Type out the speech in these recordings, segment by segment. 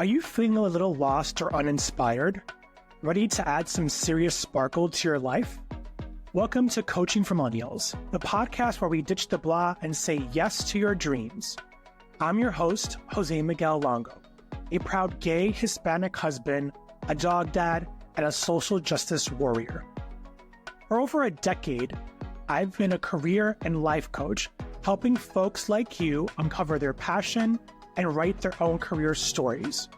Are you feeling a little lost or uninspired? Ready to add some serious sparkle to your life? Welcome to Coaching for Millennials, the podcast where we ditch the blah and say yes to your dreams. I'm your host, Jose Miguel Longo, a proud gay Hispanic husband, a dog dad, and a social justice warrior. For over a decade, I've been a career and life coach, helping folks like you uncover their passion and write their own career stories.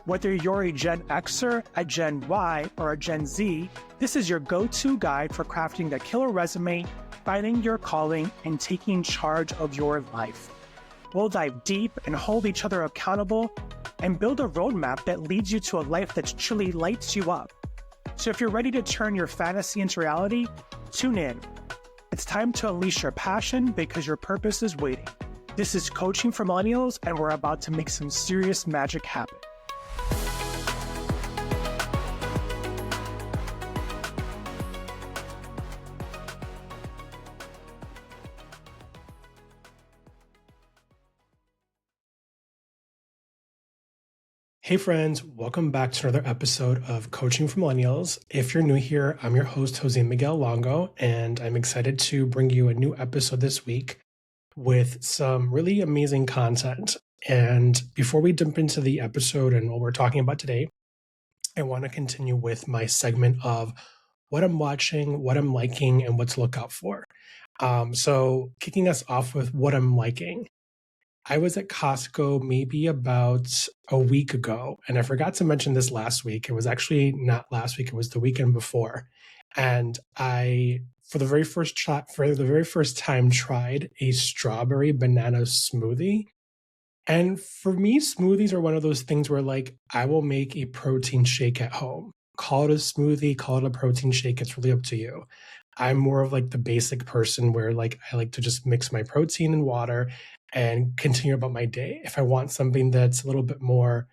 Whether you're a Gen Xer, a Gen Y, or a Gen Z, this is your go-to guide for crafting a killer resume, finding your calling, and taking charge of your life. We'll dive deep and hold each other accountable and build a roadmap that leads you to a life that truly lights you up. So if you're ready to turn your fantasy into reality, tune in. It's time to unleash your passion because your purpose is waiting. This is Coaching for Millennials, and we're about to make some serious magic happen. Hey friends, welcome back to another episode of Coaching for Millennials. If you're new here, I'm your host, Jose Miguel Longo, and I'm excited to bring you a new episode this week with some really amazing content. And before we jump into the episode and what we're talking about today, I want to continue with my segment of what I'm watching, what I'm liking, and what to look out for. So kicking us off with what I'm liking. I was at Costco maybe about a week ago, and I forgot to mention this last week. It was actually not last week, it was the weekend before. And I, for the very first time, tried a strawberry banana smoothie. And for me, smoothies are one of those things where like I will make a protein shake at home. Call it a smoothie, call it a protein shake, it's really up to you. I'm more of like the basic person where like I like to just mix my protein and water and continue about my day. If I want something that's a little bit more,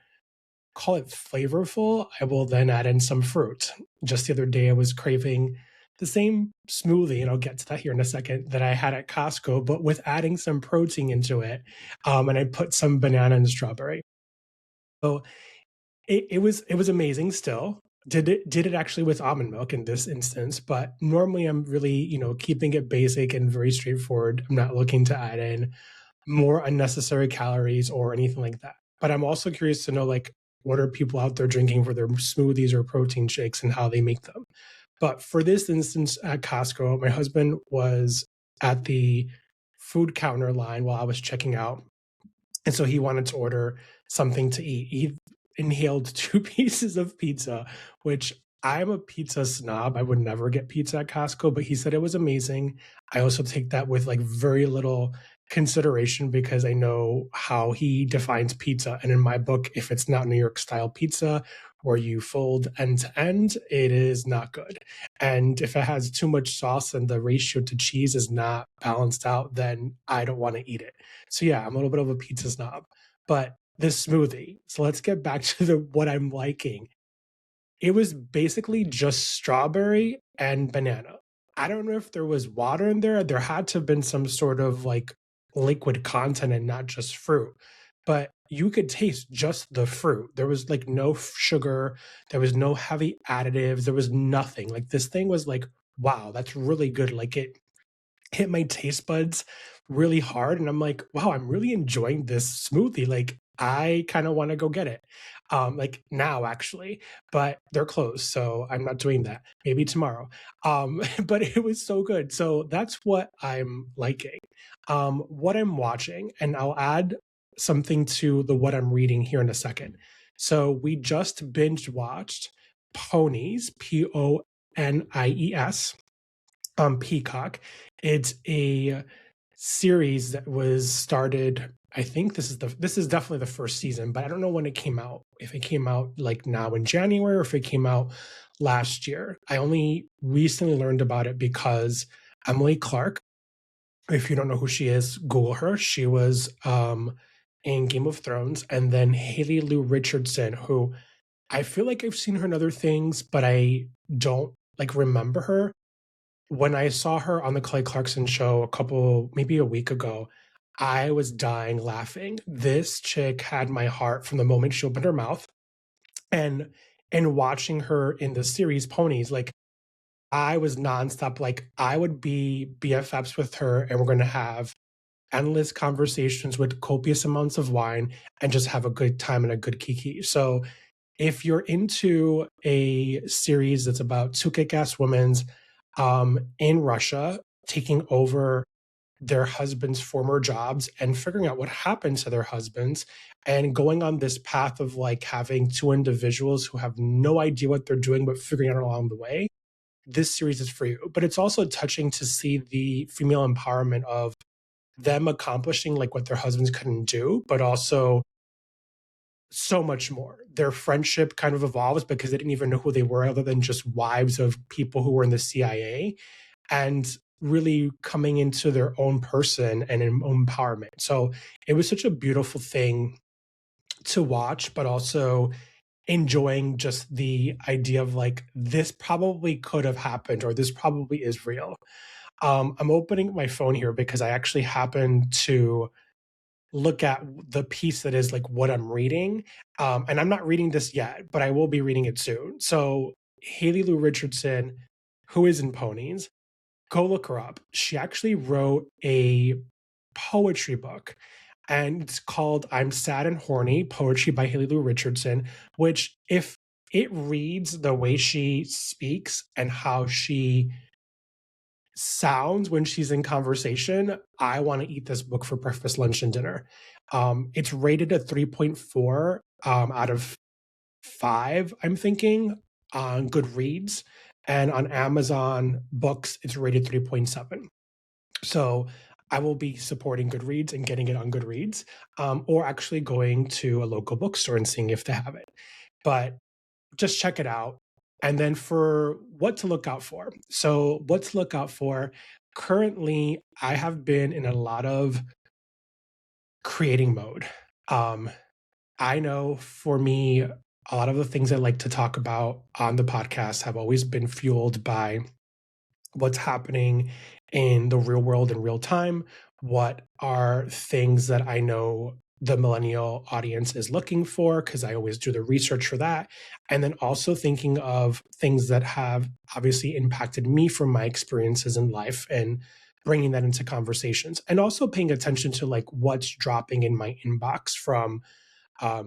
call it flavorful, I will then add in some fruit. Just the other day, I was craving the same smoothie, and I'll get to that here in a second, that I had at Costco, but with adding some protein into it. And I put some banana and strawberry. So it was amazing still. Did it actually with almond milk in this instance, but normally I'm really, keeping it basic and very straightforward. I'm not looking to add in more unnecessary calories or anything like that. But I'm also curious to know, like, what are people out there drinking for their smoothies or protein shakes and how they make them. But for this instance at Costco, my husband was at the food counter line while I was checking out. And so he wanted to order something to eat. He inhaled 2 pieces of pizza, which I'm a pizza snob. I would never get pizza at Costco, but he said it was amazing. I also take that with like very little consideration because I know how he defines pizza. And in my book, if it's not New York style pizza where you fold end to end, it is not good. And if it has too much sauce and the ratio to cheese is not balanced out, then I don't want to eat it. So yeah, I'm a little bit of a pizza snob. But this smoothie, so let's get back to what I'm liking. It was basically just strawberry and banana. I don't know if there was water in there. There had to have been some sort of like liquid content and not just fruit. But you could taste just the fruit. There was like no sugar. There was no heavy additives. There was nothing. Like this thing was like, wow, that's really good. Like it hit my taste buds really hard. And I'm like, wow, I'm really enjoying this smoothie. Like I kind of want to go get it. Like now actually, but they're closed. So I'm not doing that. Maybe tomorrow. But it was so good. So that's what I'm liking. What I'm watching, and I'll add something to the what I'm reading here in a second. So we just binge watched Ponies, Ponies, on Peacock. It's a series that was started. I think this is definitely the first season, but I don't know when it came out. If it came out like now in January or if it came out last year. I only recently learned about it because Emily Clark, if you don't know who she is, Google her. She was in Game of Thrones, and then Haley Lou Richardson, who I feel like I've seen her in other things, but I don't like remember her. When I saw her on the Clay Clarkson show maybe a week ago, I was dying laughing. This chick had my heart from the moment she opened her mouth. And watching her in the series Ponies, like I was nonstop. Like I would be BFFs with her, and we're going to have endless conversations with copious amounts of wine and just have a good time and a good kiki. So if you're into a series that's about two kick-ass women in Russia taking over their husbands' former jobs and figuring out what happened to their husbands and going on this path of like having two individuals who have no idea what they're doing but figuring it out along the way, this series is for you. But it's also touching to see the female empowerment of them accomplishing like what their husbands couldn't do, but also so much more. Their friendship kind of evolves because they didn't even know who they were other than just wives of people who were in the CIA, and really coming into their own person and own empowerment. So it was such a beautiful thing to watch, but also enjoying just the idea of like, this probably could have happened or this probably is real. I'm opening my phone here because I actually happened to look at the piece that is like what I'm reading. And I'm not reading this yet, but I will be reading it soon. So Haley Lou Richardson, who is in Ponies, go look her up. She actually wrote a poetry book, and it's called I'm Sad and Horny, Poetry by Haley Lou Richardson, which if it reads the way she speaks and how she sounds when she's in conversation, I want to eat this book for breakfast, lunch, and dinner. It's rated a 3.4 out of 5, I'm thinking, on Goodreads. And on Amazon Books, it's rated 3.7. So I will be supporting Goodreads and getting it on Goodreads, or actually going to a local bookstore and seeing if they have it. But just check it out. And then for what to look out for. So, what to look out for, currently, I have been in a lot of creating mode. Um, I know for me, a lot of the things I like to talk about on the podcast have always been fueled by what's happening in the real world in real time. What are things that I know the millennial audience is looking for? Because I always do the research for that. And then also thinking of things that have obviously impacted me from my experiences in life and bringing that into conversations. And also paying attention to like what's dropping in my inbox from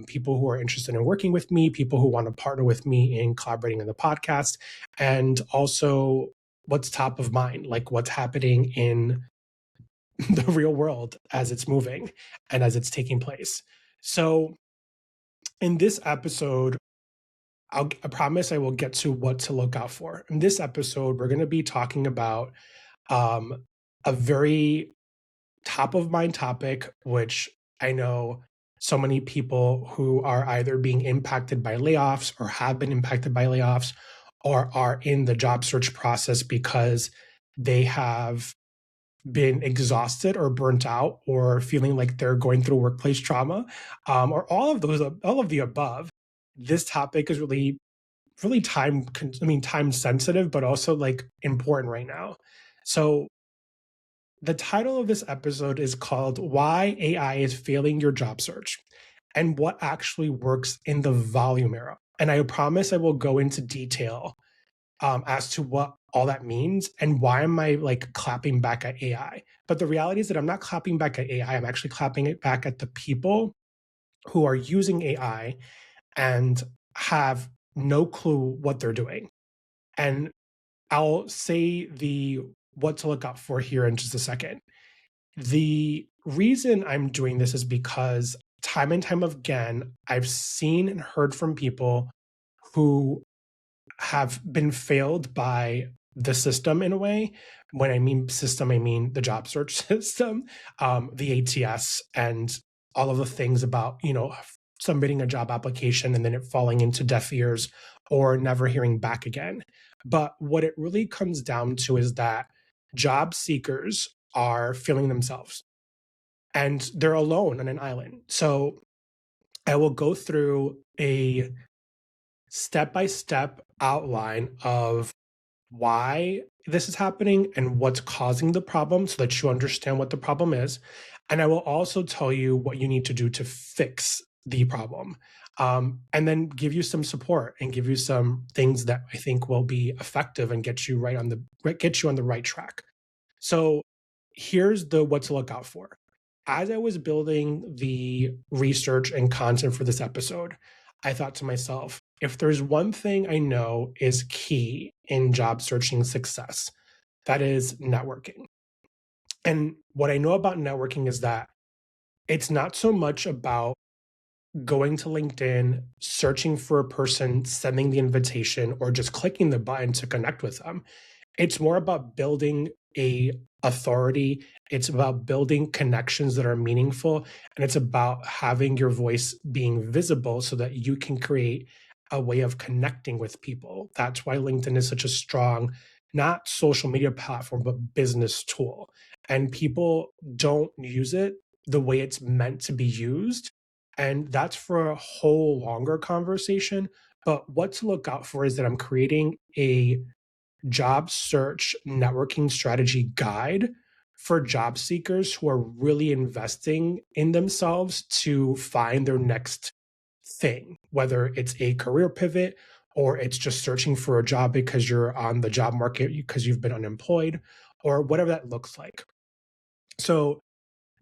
people who are interested in working with me, people who want to partner with me in collaborating in the podcast, and also what's top of mind, like what's happening in the real world as it's moving and as it's taking place. So, in this episode, I promise I will get to what to look out for. In this episode, we're going to be talking about um, a very top of mind topic, which I know so many people who are either being impacted by layoffs or have been impacted by layoffs or are in the job search process because they have been exhausted or burnt out or feeling like they're going through workplace trauma, or all of the above. This topic is really time sensitive, but also like important right now. So the title of this episode is called Why AI is Failing Your Job Search and What Actually Works in the Volume Era. And I promise I will go into detail as to what all that means and why am I like clapping back at AI. But the reality is that I'm not clapping back at AI. I'm actually clapping it back at the people who are using AI and have no clue what they're doing. And I'll say the what to look out for here in just a second. The reason I'm doing this is because time and time again, I've seen and heard from people who have been failed by the system in a way. When I mean system, I mean the job search system, the ATS, and all of the things about, submitting a job application and then it falling into deaf ears or never hearing back again. But what it really comes down to is that job seekers are feeling themselves and they're alone on an island. So I will go through a step by step outline of why this is happening and what's causing the problem so that you understand what the problem is. And I will also tell you what you need to do to fix the problem. And then give you some support and give you some things that I think will be effective and get you on the right track. So here's the what to look out for. As I was building the research and content for this episode, I thought to myself, if there's one thing I know is key in job searching success, that is networking. And what I know about networking is that it's not so much about going to LinkedIn, searching for a person, sending the invitation, or just clicking the button to connect with them. It's more about building a authority. It's about building connections that are meaningful, and it's about having your voice being visible so that you can create a way of connecting with people. That's why LinkedIn is such a strong, not social media platform, but business tool. And people don't use it the way it's meant to be used. And that's for a whole longer conversation. But what to look out for is that I'm creating a job search networking strategy guide for job seekers who are really investing in themselves to find their next thing, whether it's a career pivot or it's just searching for a job because you're on the job market because you've been unemployed or whatever that looks like. So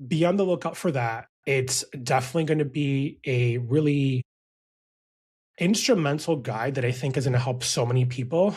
be on the lookout for that. It's definitely going to be a really instrumental guide that I think is going to help so many people.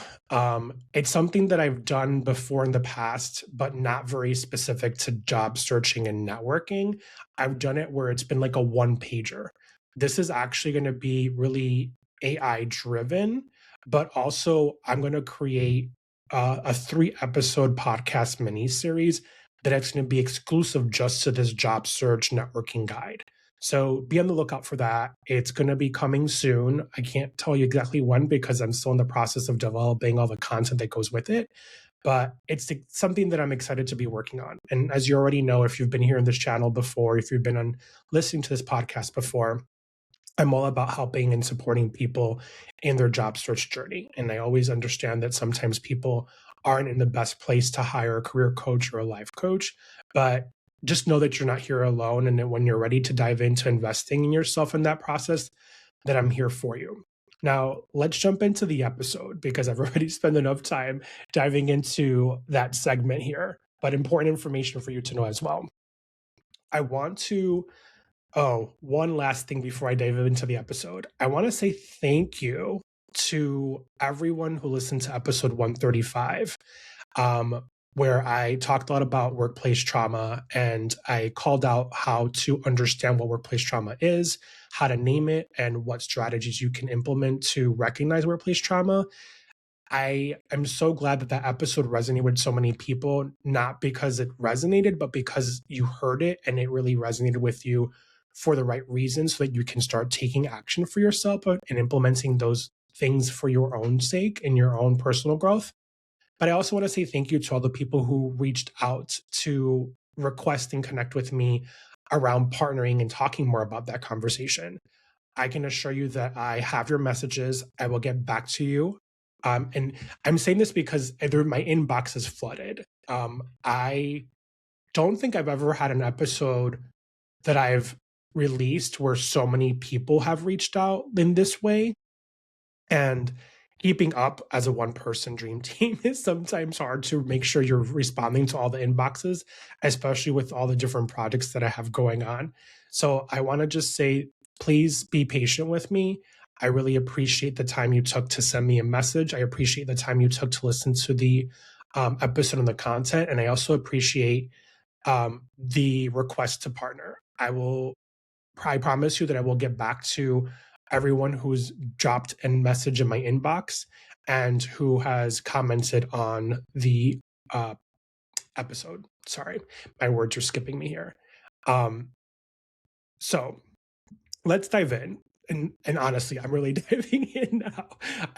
It's something that I've done before in the past, but not very specific to job searching and networking. I've done it where it's been like a one pager. This is actually going to be really AI driven, but also I'm going to create a 3 episode podcast mini series that it's going to be exclusive just to this job search networking guide. So be on the lookout for that. It's going to be coming soon. I can't tell you exactly when because I'm still in the process of developing all the content that goes with it. But it's something that I'm excited to be working on. And as you already know, if you've been here on this channel before, if you've been on listening to this podcast before, I'm all about helping and supporting people in their job search journey. And I always understand that sometimes people aren't in the best place to hire a career coach or a life coach, but just know that you're not here alone. And that when you're ready to dive into investing in yourself in that process, that I'm here for you. Now, let's jump into the episode because I've already spent enough time diving into that segment here, but important information for you to know as well. I want to one last thing before I dive into the episode. I want to say thank you to everyone who listened to episode 135, where I talked a lot about workplace trauma and I called out how to understand what workplace trauma is, how to name it, and what strategies you can implement to recognize workplace trauma. I am so glad that that episode resonated with so many people, not because it resonated, but because you heard it and it really resonated with you for the right reasons so that you can start taking action for yourself and implementing those things for your own sake and your own personal growth. But I also want to say thank you to all the people who reached out to request and connect with me around partnering and talking more about that conversation. I can assure you that I have your messages. I will get back to you. And I'm saying this because my inbox is flooded. I don't think I've ever had an episode that I've released where so many people have reached out in this way. And keeping up as a one person dream team is sometimes hard to make sure you're responding to all the inboxes, especially with all the different projects that I have going on. So I want to just say, please be patient with me. I really appreciate the time you took to send me a message. I appreciate the time you took to listen to the episode and the content. And I also appreciate the request to partner. I promise you that I will get back to everyone who's dropped a message in my inbox and who has commented on the uh, episode. Sorry, my words are skipping me here. Um, so let's dive in. And honestly, I'm really diving in now.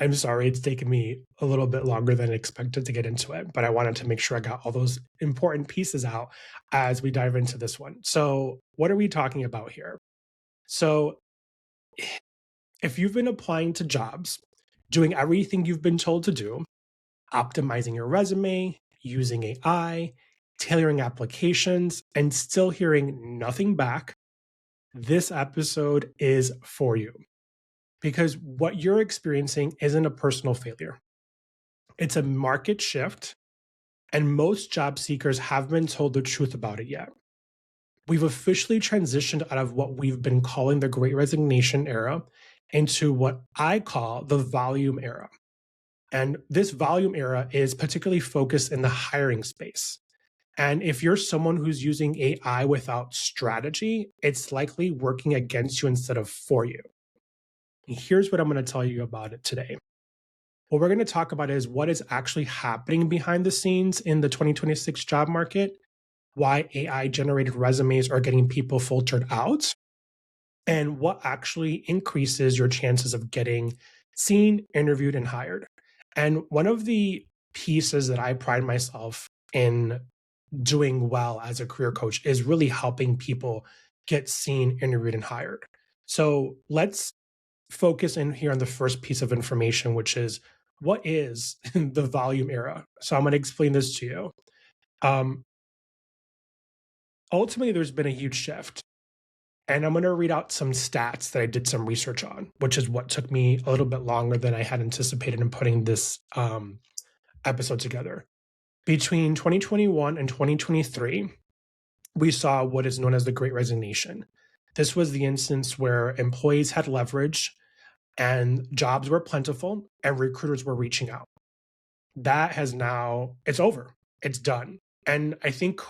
I'm sorry it's taken me a little bit longer than expected to get into it, but I wanted to make sure I got all those important pieces out as we dive into this one. So, what are we talking about here? So, if you've been applying to jobs, doing everything you've been told to do, optimizing your resume, using AI, tailoring applications, and still hearing nothing back, this episode is for you. Because what you're experiencing isn't a personal failure, it's a market shift, and most job seekers haven't been told the truth about it yet. We've officially transitioned out of what we've been calling the Great Resignation era into what I call the volume era. And this volume era is particularly focused in the hiring space. And if you're someone who's using AI without strategy, it's likely working against you instead of for you. And here's what I'm going to tell you about it today. What we're going to talk about is what is actually happening behind the scenes in the 2026 job market, why AI generated resumes are getting people filtered out, and what actually increases your chances of getting seen, interviewed, and hired. And one of the pieces that I pride myself in doing well as a career coach is really helping people get seen, interviewed, and hired. So let's focus in here on the first piece of information, which is what is the volume era? So I'm going to explain this to you. Um, Ultimately, there's been a huge shift. And I'm going to read out some stats that I did some research on, which is what took me a little bit longer than I had anticipated in putting this episode together. Between 2021 and 2023, we saw what is known as the Great Resignation. This was the instance where employees had leverage and jobs were plentiful and recruiters were reaching out. That has now, it's over. It's done. And I think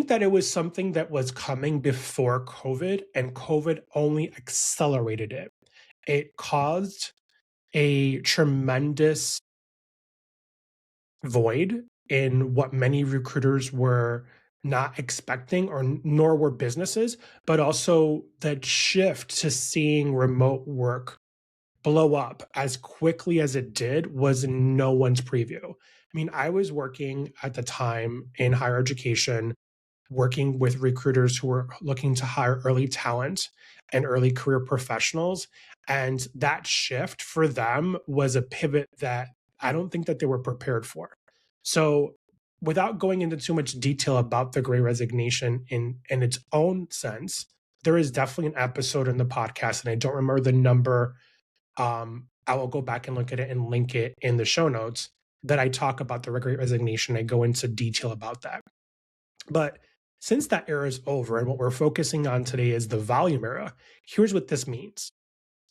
that it was something that was coming before COVID, and COVID only accelerated it. It caused a tremendous void in what many recruiters were not expecting, or nor were businesses, but also that shift to seeing remote work blow up as quickly as it did was no one's preview. I mean, I was working at the time in higher education, working with recruiters who were looking to hire early talent and early career professionals. And that shift for them was a pivot that I don't think that they were prepared for. So without going into too much detail about the Great Resignation in its own sense, there is definitely an episode in the podcast, and I don't remember the number. I will go back and look at it and link it in the show notes that I talk about the Great Resignation. I go into detail about that. But since that era is over and what we're focusing on today is the volume era, here's what this means.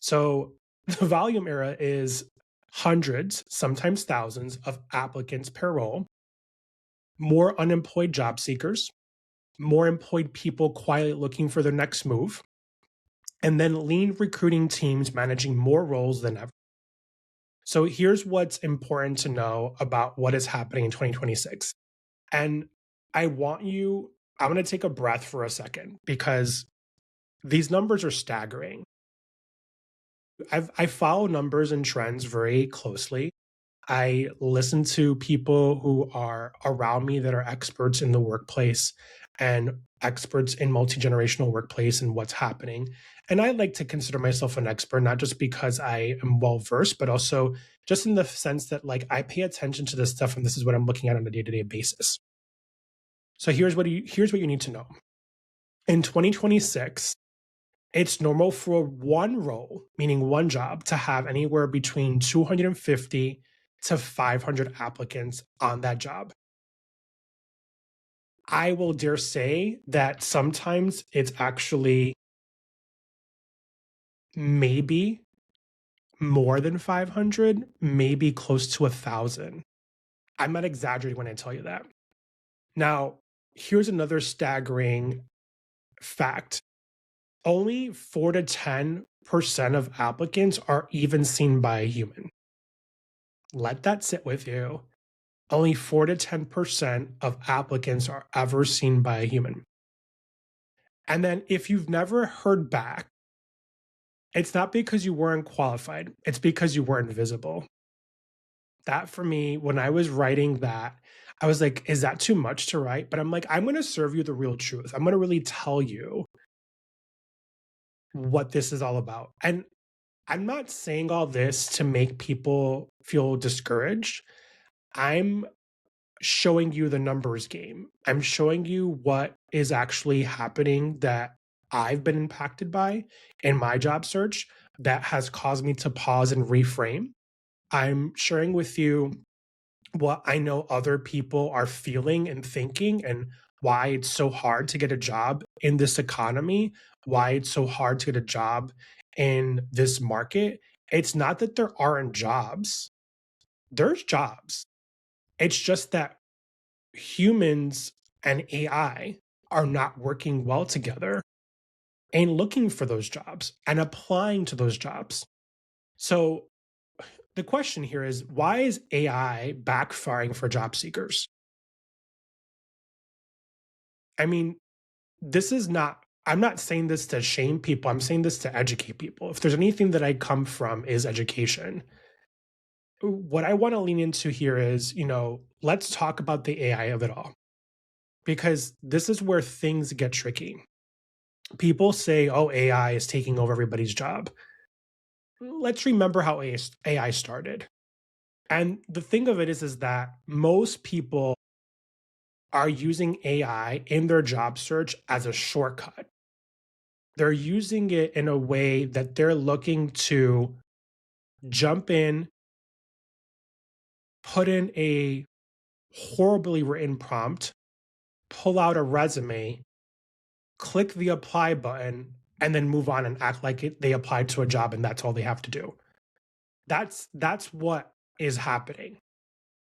So the volume era is hundreds, sometimes thousands of applicants per role, more unemployed job seekers, more employed people quietly looking for their next move, and then lean recruiting teams managing more roles than ever. So here's what's important to know about what is happening in 2026. And I'm going to take a breath for a second because these numbers are staggering. I follow numbers and trends very closely. I listen to people who are around me that are experts in the workplace and experts in multi-generational workplace and what's happening. And I like to consider myself an expert, not just because I am well versed, but also just in the sense that like I pay attention to this stuff and this is what I'm looking at on a day-to-day basis. So here's what you need to know. In 2026, it's normal for one role, meaning one job, to have anywhere between 250 to 500 applicants on that job. I will dare say that sometimes it's actually maybe more than 500, maybe close to 1,000. I'm not exaggerating when I tell you that. Now, here's another staggering fact. Only 4 to 10% of applicants are even seen by a human. Let that sit with you. Only 4 to 10% of applicants are ever seen by a human. And then if you've never heard back, it's not because you weren't qualified, it's because you weren't visible. That for me, when I was writing that, I was like, is that too much to write? But I'm like, I'm going to serve you the real truth. I'm going to really tell you what this is all about. And I'm not saying all this to make people feel discouraged. I'm showing you the numbers game. I'm showing you what is actually happening that I've been impacted by in my job search that has caused me to pause and reframe. I'm sharing with you what I know other people are feeling and thinking, and why it's so hard to get a job in this economy, why it's so hard to get a job in this market. It's not that there aren't jobs, there's jobs. It's just that humans and AI are not working well together and looking for those jobs and applying to those jobs. So the question here is, why is AI backfiring for job seekers? I mean, this is not, I'm not saying this to shame people. I'm saying this to educate people. If there's anything that I come from is education. What I want to lean into here is, let's talk about the AI of it all, because this is where things get tricky. People say, oh, AI is taking over everybody's job. Let's remember how AI started. And the thing of it is that most people are using AI in their job search as a shortcut. They're using it in a way that they're looking to jump in, put in a horribly written prompt, pull out a resume, click the apply button, and then move on and act like they applied to a job and that's all they have to do. That's what is happening.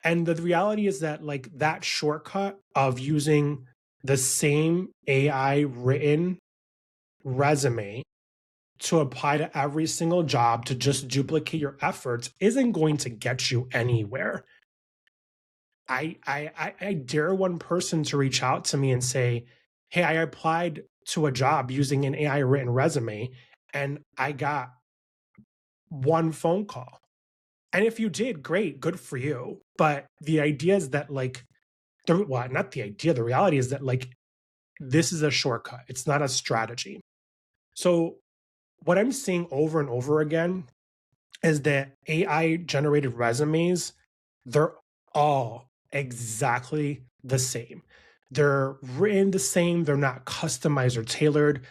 And the reality is that like that shortcut of using the same AI written resume to apply to every single job to just duplicate your efforts isn't going to get you anywhere. I dare one person to reach out to me and say, "Hey, I applied to a job using an AI written resume and I got one phone call." And if you did, great, good for you. But the idea is that like not the idea, the reality is that like this is a shortcut. It's not a strategy. So what I'm seeing over and over again is that AI generated resumes, they're all exactly the same. They're written the same, they're not customized or tailored.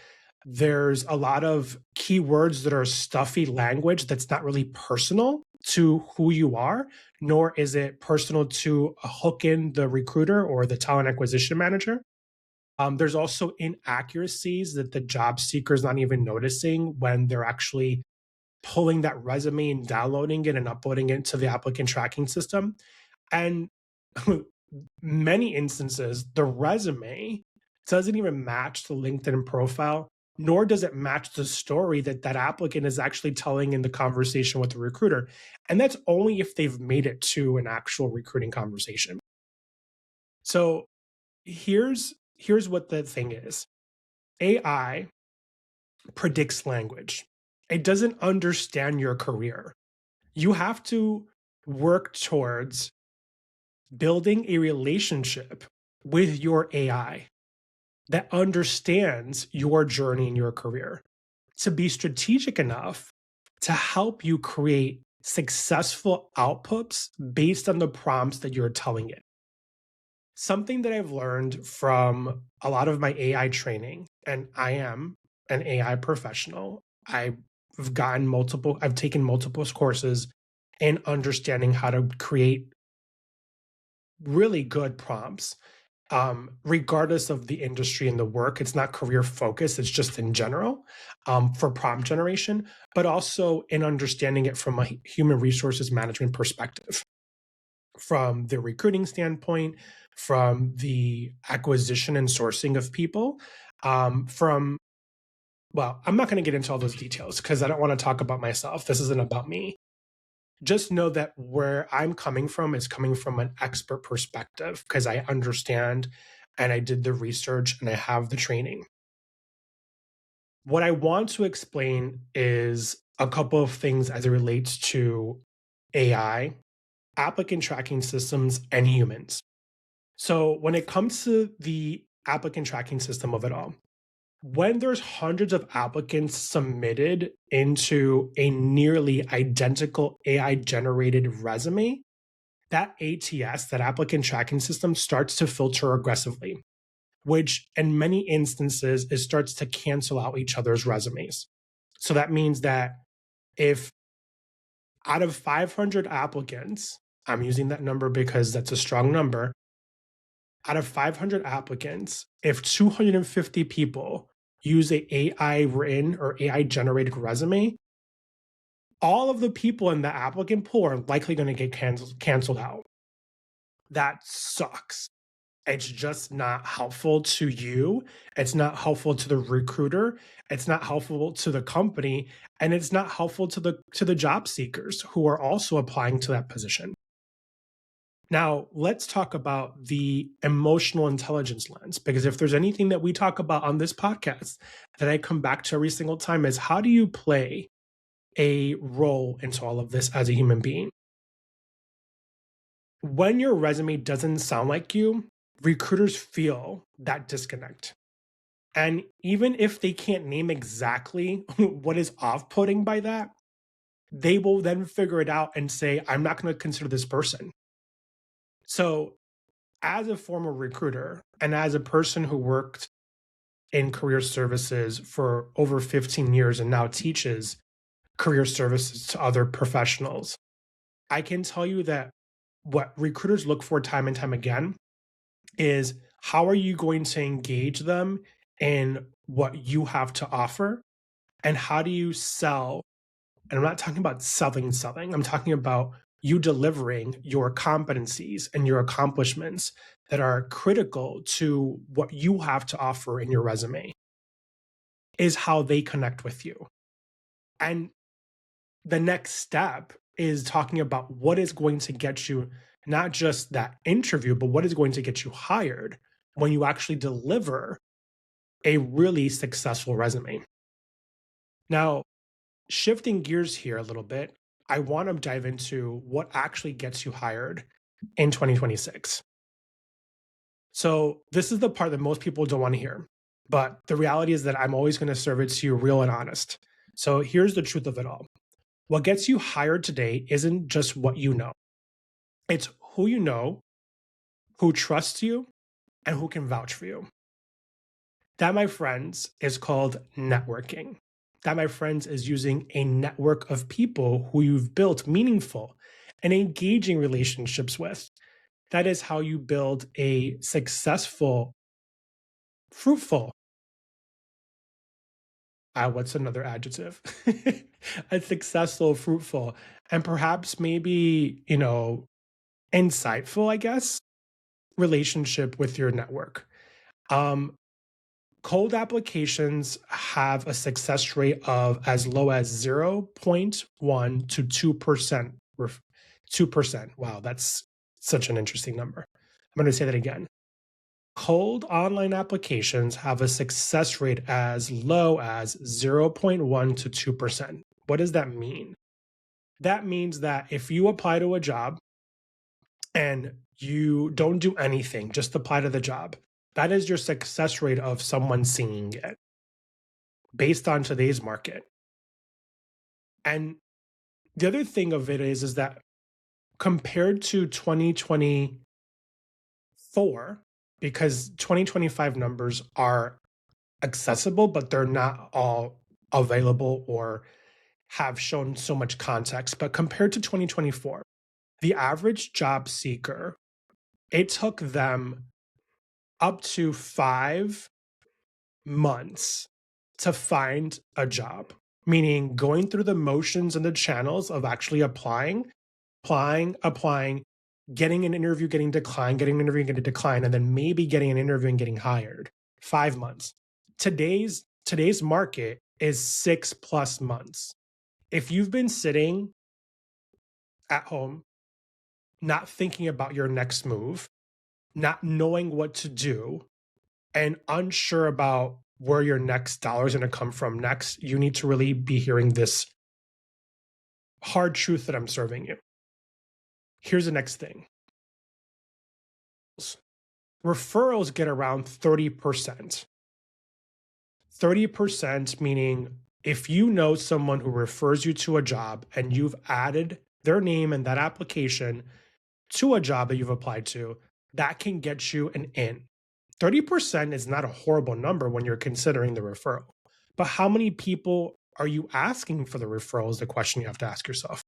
There's a lot of keywords that are stuffy language that's not really personal to who you are, nor is it personal to a hook in the recruiter or the talent acquisition manager. There's also inaccuracies that the job seeker is not even noticing when they're actually pulling that resume and downloading it and uploading it to the applicant tracking system. And many instances, the resume doesn't even match the LinkedIn profile, nor does it match the story that that applicant is actually telling in the conversation with the recruiter. And that's only if they've made it to an actual recruiting conversation. So here's what the thing is. AI predicts language. It doesn't understand your career. You have to work towards building a relationship with your AI that understands your journey in your career to be strategic enough to help you create successful outputs based on the prompts that you're telling it. Something that I've learned from a lot of my AI training, and I am an AI professional. I've taken multiple courses in understanding how to create really good prompts, regardless of the industry and the work. It's not career focused, it's just in general, for prompt generation, but also in understanding it from a human resources management perspective, from the recruiting standpoint, from the acquisition and sourcing of people, from well, I'm not going to get into all those details because I don't want to talk about myself. This isn't about me. Just know that where I'm coming from is coming from an expert perspective because I understand and I did the research and I have the training. What I want to explain is a couple of things as it relates to AI, applicant tracking systems, and humans. So, when it comes to the applicant tracking system of it all, when there's hundreds of applicants submitted into a nearly identical AI generated resume, that ATS, that applicant tracking system, starts to filter aggressively, which in many instances, it starts to cancel out each other's resumes. So that means that if out of 500 applicants, I'm using that number because that's a strong number, out of 500 applicants, if 250 people use a AI written or AI generated resume, all of the people in the applicant pool are likely going to get canceled out. That sucks. It's just not helpful to you. It's not helpful to the recruiter. It's not helpful to the company, and it's not helpful to the job seekers who are also applying to that position. Now, let's talk about the emotional intelligence lens, because if there's anything that we talk about on this podcast that I come back to every single time is how do you play a role into all of this as a human being? When your resume doesn't sound like you, recruiters feel that disconnect. And even if they can't name exactly what is off putting by that, they will then figure it out and say, I'm not going to consider this person. So, as a former recruiter and as a person who worked in career services for over 15 years and now teaches career services to other professionals, I can tell you that what recruiters look for time and time again is how are you going to engage them in what you have to offer and how do you sell. And I'm not talking about selling, I'm talking about you delivering your competencies and your accomplishments that are critical to what you have to offer in your resume is how they connect with you. And the next step is talking about what is going to get you not just that interview, but what is going to get you hired when you actually deliver a really successful resume. Now, shifting gears here a little bit, I want to dive into what actually gets you hired in 2026. So, this is the part that most people don't want to hear. But the reality is that I'm always going to serve it to you real and honest. So, here's the truth of it all. What gets you hired today isn't just what you know, it's who you know, who trusts you, and who can vouch for you. That, my friends, is called networking. That, my friends, is using a network of people who you've built meaningful and engaging relationships with. That is how you build a successful, fruitful, what's another adjective? A successful, fruitful, and perhaps maybe, insightful, I guess, relationship with your network. Um, Cold applications have a success rate of as low as 0.1 to 2%. 2%. Wow, that's such an interesting number. I'm going to say that again. Cold online applications have a success rate as low as 0.1 to 2%. What does that mean? That means that if you apply to a job and you don't do anything, just apply to the job, that is your success rate of someone seeing it based on today's market. And the other thing of it is that compared to 2024, because 2025 numbers are accessible, but they're not all available or have shown so much context. But compared to 2024, the average job seeker, it took them up to 5 months to find a job, meaning going through the motions and the channels of actually applying, getting an interview, getting declined, getting an interview, getting declined, and then maybe getting an interview and getting hired. 5 months. Today's market is 6+ months. If you've been sitting at home, not thinking about your next move, not knowing what to do, and unsure about where your next dollar is going to come from next, you need to really be hearing this hard truth that I'm serving you. Here's the next thing. Referrals get around 30%. 30% meaning if you know someone who refers you to a job and you've added their name in that application, to a job that you've applied to, that can get you an in. 30% is not a horrible number when you're considering the referral. But how many people are you asking for the referral is the question you have to ask yourself.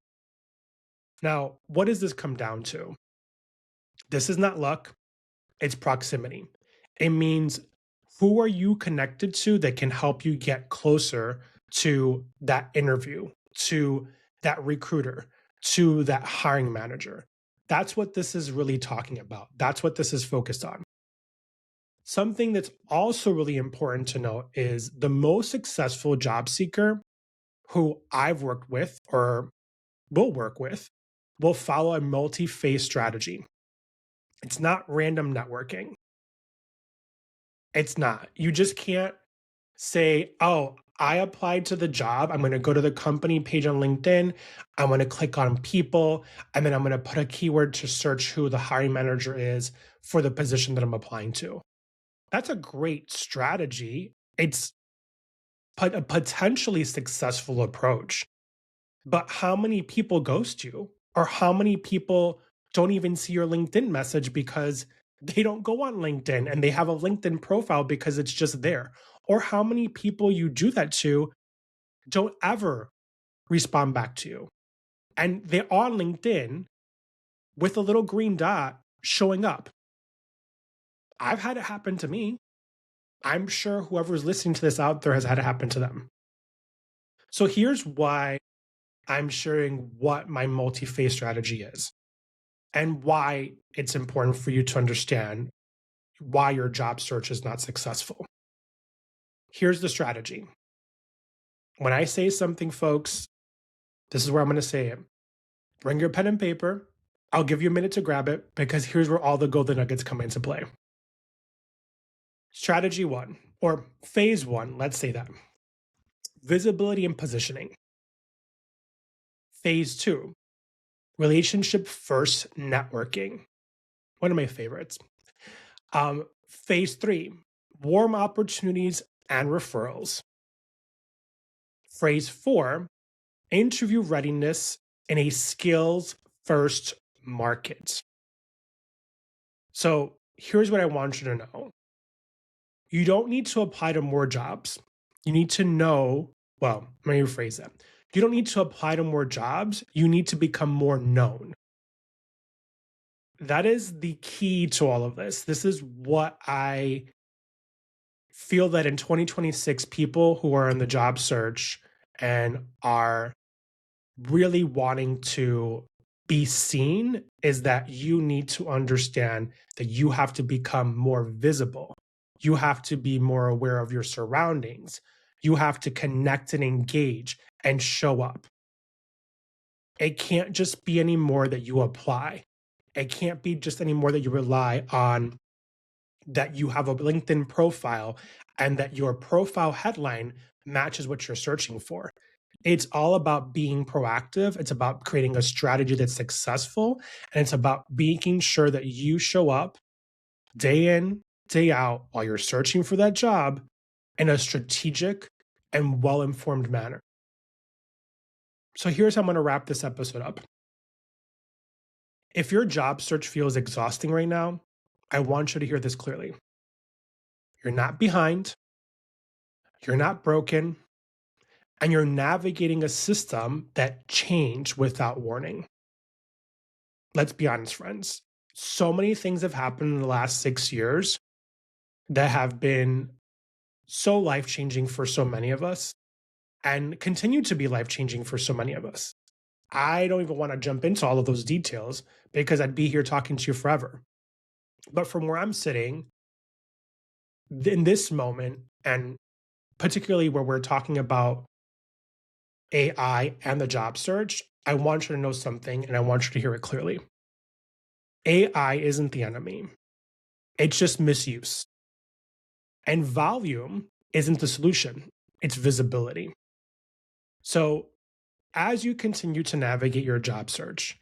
Now, what does this come down to? This is not luck, it's proximity. It means who are you connected to that can help you get closer to that interview, to that recruiter, to that hiring manager. That's what this is really talking about. That's what this is focused on. Something that's also really important to note is the most successful job seeker who I've worked with or will work with will follow a multi phase strategy. It's not random networking. It's not. You just can't say, oh, I applied to the job. I'm going to go to the company page on LinkedIn. I'm going to click on people, and then I'm going to put a keyword to search who the hiring manager is for the position that I'm applying to. That's a great strategy. It's a potentially successful approach. But how many people ghost you? Or how many people don't even see your LinkedIn message because they don't go on LinkedIn and they have a LinkedIn profile because it's just there? Or how many people you do that to don't ever respond back to you? And they're on LinkedIn with a little green dot showing up. I've had it happen to me. I'm sure whoever's listening to this out there has had it happen to them. So here's why I'm sharing what my multi-phase strategy is and why it's important for you to understand why your job search is not successful. Here's the strategy. When I say something, folks, this is where I'm going to say it. Bring your pen and paper. I'll give you a minute to grab it because here's where all the golden nuggets come into play. Strategy one, or phase one, let's say that. Visibility and positioning. Phase two, relationship first networking. One of my favorites. Phase three, warm opportunities and referrals. Phase four, interview readiness in a skills first market. So here's what I want you to know. You don't need to apply to more jobs. You need to know, well, let me rephrase that. You don't need to apply to more jobs. You need to become more known. That is the key to all of this. This is what I feel that in 2026, people who are in the job search and are really wanting to be seen is that you need to understand that you have to become more visible. You have to be more aware of your surroundings. You have to connect and engage and show up. It can't just be anymore that you apply. It can't be just anymore that you rely on that you have a LinkedIn profile and that your profile headline matches what you're searching for. It's all about being proactive. It's about creating a strategy that's successful. And it's about making sure that you show up day in, day out while you're searching for that job in a strategic and well-informed manner. So here's how I'm going to wrap this episode up. If your job search feels exhausting right now, I want you to hear this clearly. You're not behind. You're not broken. And you're navigating a system that changed without warning. Let's be honest, friends. So many things have happened in the last 6 years that have been so life-changing for so many of us and continue to be life-changing for so many of us. I don't even want to jump into all of those details because I'd be here talking to you forever. But from where I'm sitting, in this moment, and particularly where we're talking about AI and the job search, I want you to know something and I want you to hear it clearly. AI isn't the enemy. It's just misuse. And volume isn't the solution. It's visibility. So as you continue to navigate your job search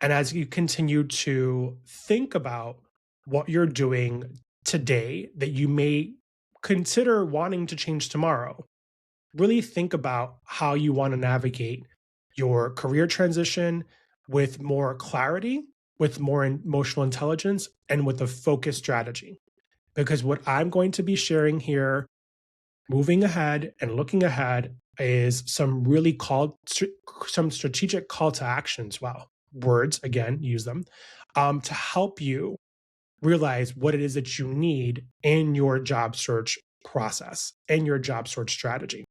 and as you continue to think about what you're doing today that you may consider wanting to change tomorrow, really think about how you want to navigate your career transition with more clarity with more emotional intelligence, and with a focused strategy. Because what I'm going to be sharing here, moving ahead and looking ahead, is some strategic call to actions. Wow, words again, use them to help you realize what it is that you need in your job search process and your job search strategy.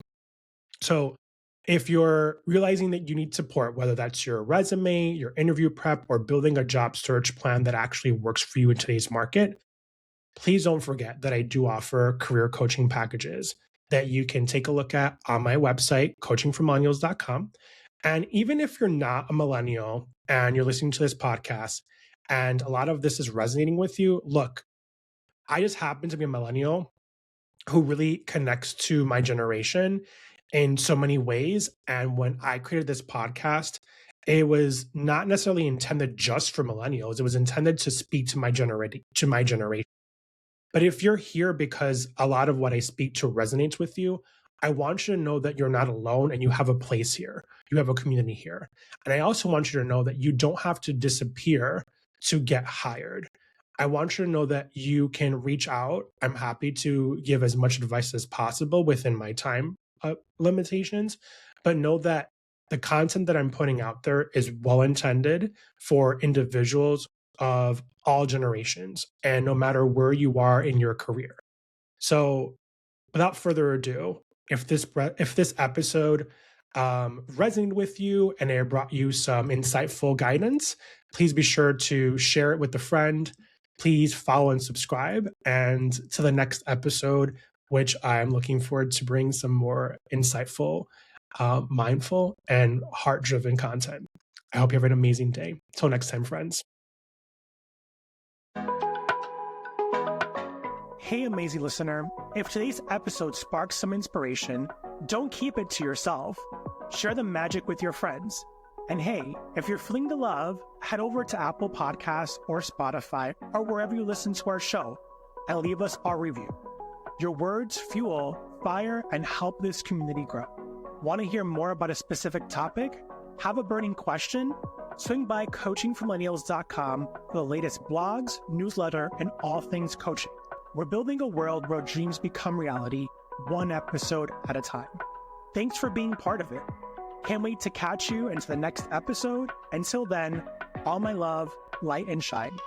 So, if you're realizing that you need support, whether that's your resume, your interview prep, or building a job search plan that actually works for you in today's market, please don't forget that I do offer career coaching packages that you can take a look at on my website, coachingformillennials.com. And even if you're not a millennial and you're listening to this podcast and a lot of this is resonating with you, look, I just happen to be a millennial who really connects to my generation in so many ways. And when I created this podcast, it was not necessarily intended just for millennials. It was intended to speak to my generation. But if you're here because a lot of what I speak to resonates with you, I want you to know that you're not alone and you have a place here. You have a community here. And I also want you to know that you don't have to disappear to get hired. I want you to know that you can reach out. I'm happy to give as much advice as possible within my time limitations, but know that the content that I'm putting out there is well intended for individuals of all generations and no matter where you are in your career. So without further ado, if this episode resonated with you and it brought you some insightful guidance, please be sure to share it with a friend. Please follow and subscribe. And to the next episode, which I'm looking forward to bring some more insightful, mindful, and heart-driven content. I hope you have an amazing day. Till next time, friends. Hey, amazing listener. If today's episode sparks some inspiration, don't keep it to yourself. Share the magic with your friends. And hey, if you're feeling the love, head over to Apple Podcasts or Spotify or wherever you listen to our show and leave us our review. Your words fuel, fire, and help this community grow. Want to hear more about a specific topic? Have a burning question? Swing by coachingformillennials.com for the latest blogs, newsletter, and all things coaching. We're building a world where dreams become reality, one episode at a time. Thanks for being part of it. Can't wait to catch you into the next episode. Until then, all my love, light and shine.